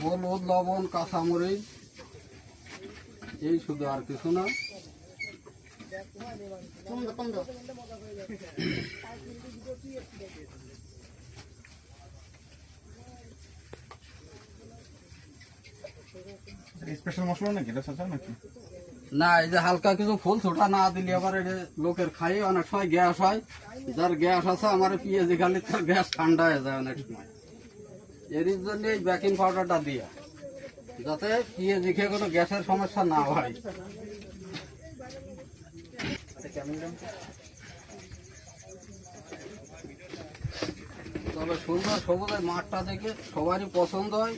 হলুদ, লবণ, কাঁচামরিচ, এই শুধু, আর কিছু না। স্পেশাল মশলা নাকি এটা চাচা নাকি? না, এই যে হালকা কিছু ফুল ছোটা না দিলে আবার এটা লোকের খাই অনেক সময় গ্যাস হয়। যার গ্যাস আছে আমার পেঁয়াজি খালি তার গ্যাস ঠান্ডা হয়ে যায় অনেক সময়। এর জন্য এই বেকিং পাউডারটা দিয়া, যাতে পেঁয়াজি খেয়ে কোনো গ্যাসের সমস্যা না হয়। তবে সুন্দর সবুজের মাঠটা দেখে সবারই পছন্দ হয়।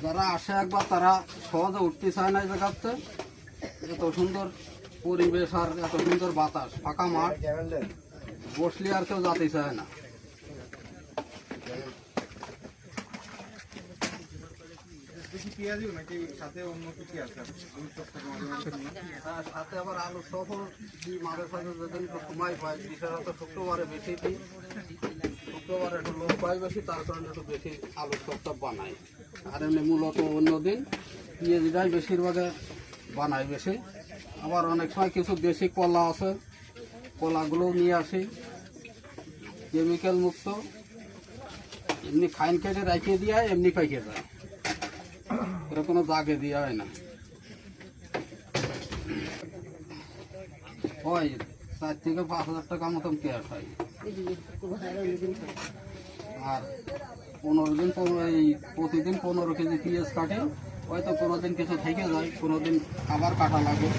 যারা আসে একবার তারা সহজে উঠতে চায় না এই জায়গাতে। এত সুন্দর পরিবেশ আর এত সুন্দর বাতাস, ফাঁকা মাঠ, বসলে আর কেউ যেতে চায় না। সাথে আবার আলু সফর মাঝে সাথে যেদিন সময় পাই, বিশেষত শুক্রবারে বেশি দিই। শুক্রবারে একটু লোক পাই বেশি, তার কারণে একটু বেশি আলুর চপটা বানাই। আর এমনি মূলত অন্যদিন পেঁয়াজিটাই বেশিরভাগে বানাই বেশি। আবার অনেক সময় কিছু দেশি কলা আছে, কলাগুলোও নিয়ে আসি, কেমিক্যাল মুক্ত। এমনি খাইন কেটে রাখিয়ে দিয়ে এমনি পাইকে যায়, এর কোনো জাগে দেওয়া হয় না। হয় 4 থেকে 5,000 টাকা মতন ক্যাশ হয়। আর 15 দিন প্রতিদিন 15 কেজি পেঁয়াজ কাটি, হয়তো কোনোদিন কিছু থেকে যায়, কোনোদিন আবার কাটা লাগে।